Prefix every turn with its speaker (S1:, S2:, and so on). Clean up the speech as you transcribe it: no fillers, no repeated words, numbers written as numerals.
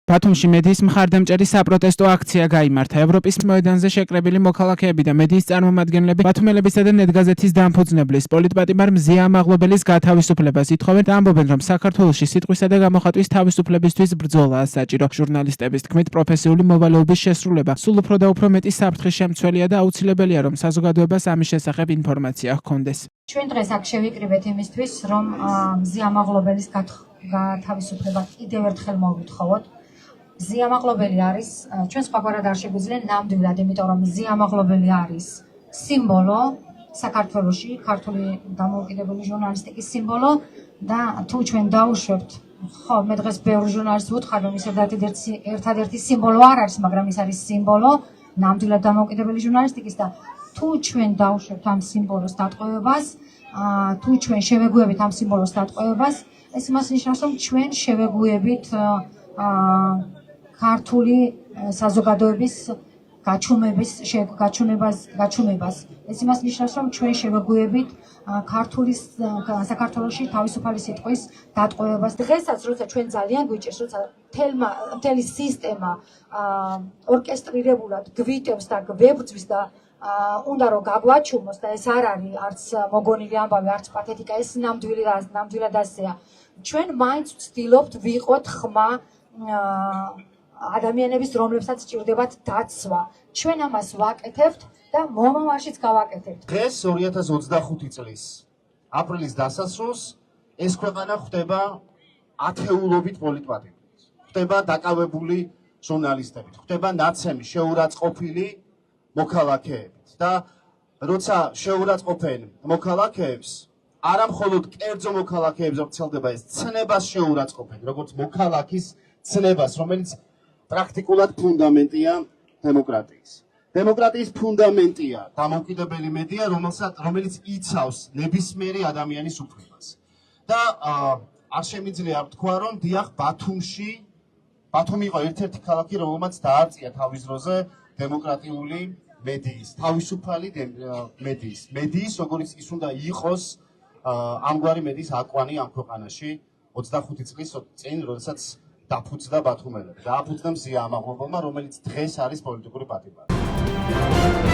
S1: ბათუმში მედიის მხარდამჭერი საპროტესტო აქცია გაიმართა. ევროპის მოედანზე შეკრებილი მოქალაქეები და მედიის წარმომადგენლები ბათუმელებისა და ნეტგაზეთის დამფუძნებლის პოლიტპატიმარ მზია ამაღლობელის გათავისუფლებას ითხოვენ და ამბობენ, რომ საქართველოში სიტყვისა და გამოხატვის თავისუფლებისთვის ბრძოლაა საჭირო. ჟურნალისტების თქმით, პროფესიული მოვალეობის შესრულება სულ უფრო და უფრო მეტი საფრთხის შემცველია და აუცილებელია, რომ საზოგადოებას ამის შესახებ ინფორმაცია ჰქონდეს.
S2: ჩვენ დღეს აქ შევიკრიბეთ იმისთვის, რომ მზია ამაღლობელის გათავისუფლება კიდევ ერთხელ მოვვითხოვოთ. მზია ამაღლობელი არის ჩვენ სხვაგვარად არ შეგვიძლია ნამდვილად, იმიტომ რომ მზია ამაღლობელი არის სიმბოლო საქართველოში, ქართული დამოუკიდებელი ჟურნალისტიკის სიმბოლო და თუ ჩვენ დავუშვებთ, ხო, მე დღეს ბევრი ჟურნალისტს ვუთხარ, რომ ის ერთადერთი სიმბოლო არ არის, მაგრამ ის არის სიმბოლო ნამდვილად დამოუკიდებელი ჟურნალისტიკის და თუ ჩვენ დავუშვებთ ამ სიმბოლოს დატყვევებას, თუ ჩვენ შევეგუებით ამ სიმბოლოს დატყვევებას, ეს იმას ნიშნავს, რომ ჩვენ შევეგუებით ქართული საზოგადოების გაჩვენებას. ეს იმას ნიშნავს, რომ ჩვენ შევეგუებით საქართველოში თავისუფალი სიტყვის დატყვევებას. დღესაც, როცა ჩვენ ძალიან გვიჭირს, როცა მთელი სისტემა ორკესტრირებულად გვიტევს და გვებრძვის და უნდა რომ გაგვაჩუმოს და ეს არ არის არც მოგონილი ამბავი, არც პათეტიკა, ეს ნამდვილად ასეა. ჩვენ მაინც ვცდილობთ ვიყოთ ხმა ადამიანების, რომლებსაც სჭირდებათ დაცვა. ჩვენ ამას ვაკეთებთ და მომავალშიც გავაკეთებთ.
S3: დღეს 2025 წლის აპრილის დასასრულს ეს ქვეყანა ხდება ათეულობით პოლიტპატიმრით. ხდება დაკავებული ჟურნალისტებით, ხდება ნაცემი შეურაცხყოფილი მოქალაქეებით და როცა შეურაცხყოფენ მოქალაქეებს, არა მხოლოდ კერძო მოქალაქეებს ვრცელდება ეს ცნებას შეურაცხყოფენ, როგორც მოქალაქის ცნებას, რომელიც პრაქტიკულად ფუნდამენტია დემოკრატიის. დემოკრატიის ფუნდამენტია დამოუკიდებელი მედია, რომელიც იცავს ნებისმიერი ადამიანის უფლებას. და არ შემიძლია ვთქვა, რომ დიახ, ბათუმი იყო ერთ-ერთი ქალაქი, რომელმაც დაარწია თავის დროზე დემოკრატიული მედიის, თავისუფალი მედიის, როგორც ის უნდა იყოს ამგვარი მედიის აკვანი ამ ქვეყანაში 25 წლის წინ, როდესაც დაფუძნდა ბათუმელები. დააფუძნა მზია ამაღლობელმა, რომელიც დღეს არის პოლიტიკური პატიმარი.